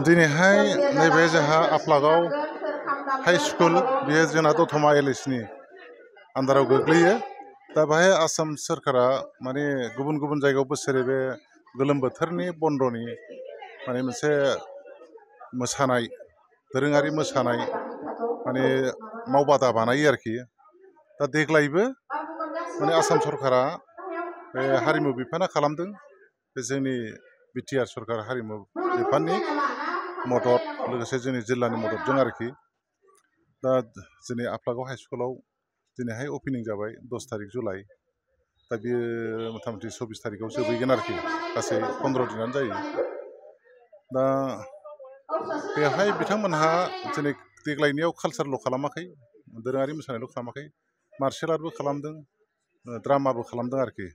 दिनैहाय नैबे जोंहा आफलागाव हाई स्कुल बेयो जोंना दतमा एलएसनि आन्दाराव गोग्लैयो दा बेहाय आसाम सोरखारा माने गुबुन गुबुन जायगायाव बोसोरै बे गोलोम बोथोरनि बन्दनि माने मोनसे मोसानाय दोरोङारि मोसानाय माने मावबादा बानायो आरोखि दा देग्लायबो माने आसाम सरकारा बे हारिमु बिफाना खालामदों बे जोंनि बिटिआर सरकार हारिमु बिफाननि मदद लोगोसे जोंनि जिल्लानि मददजों आरोखि दा जोंनि आफलागाव हाई स्कुलाव दिनैहाय अपेनिं जाबाय 10 तारिख जुलाइ दा बियो मथा मथि 24 तारिखआव जोबहैगोन आरोखि गासै 15 दिनानो जायो दा बेवहाय बिथांमोनहा दिनै देग्लायनियाव कालसारल' खालामाखै दोरोङारि मोसानायल' खालामाखै मार्शेल आर्टबो खालामदों ड्रामाबो खालामदों आरोखि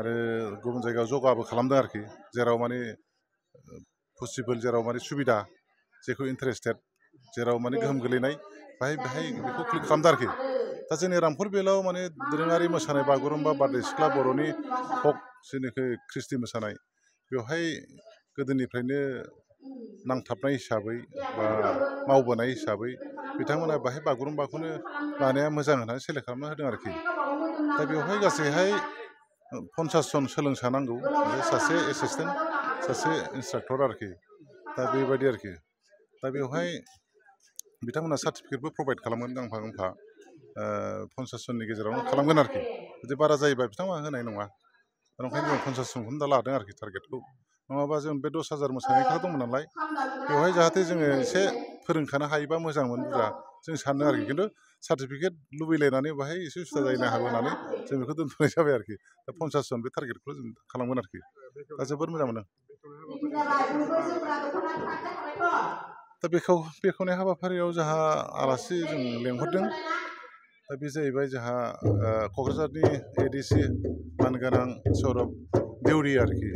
आरो गुबुन जायगायाव जगाबो खालामदों आरोखि जेराव माने पसिबोल जेराव माने सुबिदा जेखौ इन्टारेस्टेड जेराव माने गोहोम गोलैनाय बेहाय बेखौ क्लिक खालामदों आरोखि दा जोंनि रामपुर बेलाव माने दोरोङारि मोसानाय बागुरुम्बा बारदै सिख्ला बर'नि फक जेनाखि ख्रिस्टि मोसानाय बेवहाय गोदोनिफ्रायनो नांथाबनाय हिसाबै बा मावबोनाय हिसाबै बिथांमोना बाहाय बागुरुम्बाखौनो लानाया मोजां होननानै सेलेक्ट खालामना होदों आरोखि दा बेवहाय गासैहाय 50 जन सोलोंसा नांगौ आरो सासे एसिसटेन्ट सासे इन्सट्राक्टर आरोखि दा बेबायदि आरोखि दा बेवहाय बिथांमोना सार्टिफिकेटबो प्रभाइड खालामगोन गांफा गांफा 50 जननि गेजेरावनो खालामगोन आरोखि जुदि बारा जायोबा बिथांमोना होनाय नङा ओंखायनो जों 50 जनखौनो दा लादों आरोखि टारगेटखौ नङाबा जों बे 10,000 मोसानाय खोथा दंमोन नालाय बेवहाय जाहाथे जोङो एसे फोरोंखानो हायोबा मोजांमोन बुरजा जों सानो आरोखि खिन्थु सार्टिफिकेट लुबैलायनानै बाहाय एसे उसुबिदा जानो हागौ होननानै जों बेखौ दोनथ'नाय जाबाय आरोखि दा 50 जन बे टारगेटखौ जों खालामगोन आरोखि दा जोबोद मोजां मोनो दा बेखेवनाय हाबाफारियाव जोंहा आलासि जों लेंहरदों दा बे जाहैबाय जोंहा क'क्राझारनि एडिसि मानगोनां सौरभ देउरि आरोखि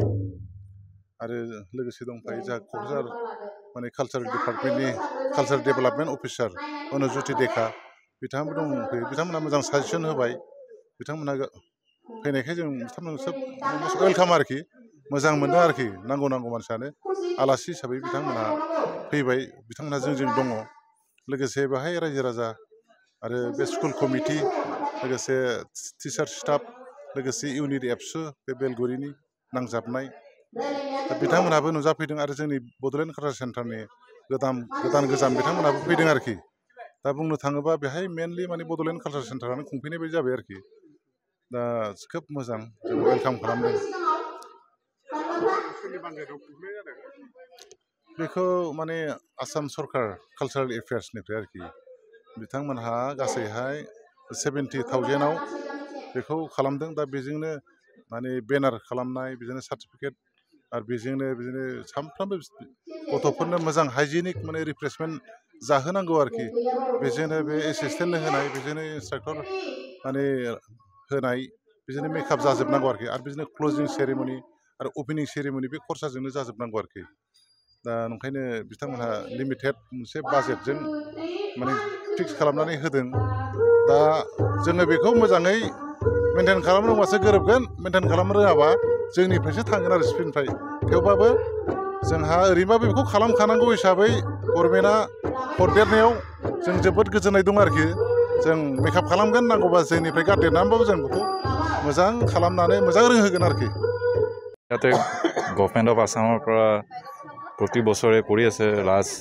आरो लोगोसे दंफायो जोंहा क'क्राझार माने कालसारेल डिपार्टमेन्टनि कालसारेल डेभेलपमेन्ट अफिसार अनुज्यति देखा बिथांमोन दंफैयो बिथांमोना मोजां साजेसन होबाय बिथांमोना फैनायखाय जों बिथांमोन सोब वेलकाम आरोखि मोजां मोनदों आरोखि नांगौ मानसियानो आलासि हिसाबै बिथांमोनहा फैबाय बिथांमोनहा जोंजों दङ लोगोसे बेहाय रायजो राजा आरो बे स्कुल कमिटि लोगोसे टिचार स्टाफ लोगोसे इउनिट एबसु बे बेलगुरिनि नांजाबनाय दा बिथांमोनहाबो नुजाफैदों आरो जोंनि बड'लेण्ड कालचार सेन्टारनि गोदान गोजाम बिथांमोनहाबो फैदों आरोखि दा बुंनो थाङोबा बेहाय मेनलि माने बड'लेण्ड कालचार सेन्टारानो खुंफैनाय बायदि जाबाय आरोखि दा खोब मोजां जों वेलकाम खालामदों बेखौ माने आसाम सरकार कालचारेल एफेयार्सनिफ्राय आरोखि बिथांमोनहा गासैहाय 70,000 बेखौ खालामदों दा बेजोंनो माने बेनार खालामनाय बिदिनो सार्टिफिकेट आरो बेजोंनो बिदिनो सानफ्रामबो गथ'फोरनो मोजां हाइजेनिक माने रिफ्रेशमेन्ट जाहोनांगौ आरोखि बेजोंनो बे एसिसटेन्टनो होनाय बेजोंनो इन्सट्राक्टर माने होनाय बिदिनो मेकआप जाजोबनांगौ आरोखि आरो बिदिनो क्लजिं सेरेमनि आरो अपेनिं सेरेमनि बे खरसाजोंनो जाजोबनांगौ आरोखि दा ओंखायनो बिथांमोनहा लिमिटेड मोनसे बाजेटजों माने फिक्स खालामनानै होदों दा जोङो बेखौ मोजाङै मेनटेन खालामनो रोंबासो गोरोबगोन मेनटेन खालामनो रोङाबा जोंनिफ्रायसो थांगोन आरो स्क्रिननिफ्राय थेवबाबो जोंहा ओरैनोबाबो बेखौ खालामखानांगौ हिसाबै गभर्नमेन्टआ हरदेरनायाव जों जोबोद गोजोननाय दं आरोखि जों मेकआप खालामगोन नांगौबा जोंनिफ्राय गारदेरनानैबाबो जों बेखौ मोजां खालामनानै मोजां रोंहोगोन आरोखि ইয়াতে গভৰ্ণমেণ্ট অফ আছামৰ পৰা প্ৰতি বছৰে কৰি আছে লাষ্ট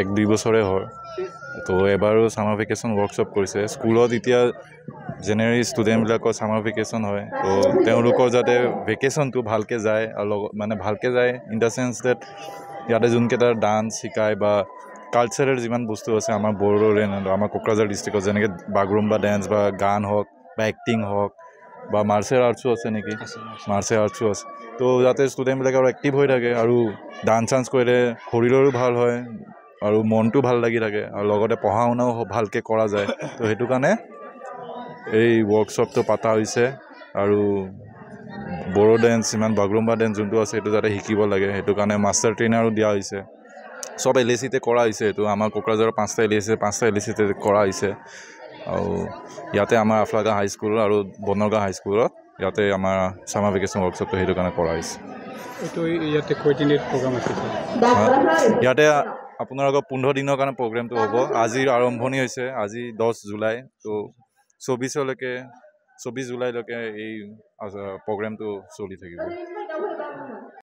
1-2 বছৰে হয় তো এবাৰো ছামাৰ ভেকেশ্যন ৱৰ্কশ্বপ কৰিছে স্কুলত এতিয়া জেনেৰেলি ষ্টুডেণ্টবিলাকৰ ছামাৰ ভেকেশ্যন হয় তো তেওঁলোকৰ যাতে ভেকেশ্যনটো ভালকৈ যায় আৰু মানে ভালকৈ যায় ইন দ্য চেন্স ডেট ইয়াতে যোনকেইটা ডান্স শিকায় বা কালচাৰেল যিমান বস্তু আছে আমাৰ বড়োলেণ্ড আমাৰ কোকৰাঝাৰ ডিষ্ট্ৰিক্টত যেনেকৈ বাগৰুম্বা ডেন্স বা গান হওক বা এক্টিং হওক বা মাৰ্চেল আৰ্টছো আছে নেকি মাৰ্চেল আৰ্টছো আছে তো যাতে ষ্টুডেণ্টবিলাকে আৰু এক্টিভ হৈ থাকে আৰু ডান্স চান্স কৰিলে শৰীৰৰো ভাল হয় আৰু মনটো ভাল লাগি থাকে আৰু লগতে পঢ়া শুনাও ভালকৈ কৰা যায় তো সেইটো কাৰণে এই ৱৰ্কশ্বপটো পতা হৈছে আৰু বড়ো ডেন্স ইমান বাগৰুম্বা ডেন্স যোনটো আছে সেইটো যাতে শিকিব লাগে সেইটো কাৰণে মাষ্টাৰ ট্ৰেইনাৰো দিয়া হৈছে সব LACতে কৰা হৈছে এইটো আমাৰ কোকৰাঝাৰৰ 5টা LACতে কৰা হৈছে আৰু ইয়াতে আমাৰ আফলাগা হাই স্কুল আৰু বনগাঁও হাই স্কুলত ইয়াতে আমাৰ ছামাৰ ভেকেশ্যন ৱৰ্কশ্বপটো সেইটো কাৰণে কৰা হৈছে এইটো ইয়াতে কেইদিনৰ প্ৰগ্ৰাম আছে ইয়াতে আপোনাৰ আকৌ 15 দিনৰ কাৰণে প্ৰগ্ৰেমটো হ'ব আজিৰ আৰম্ভণি হৈছে আজি 10 জুলাই তো 24 জুলাইলৈকে এই প্ৰগ্ৰেমটো চলি থাকিব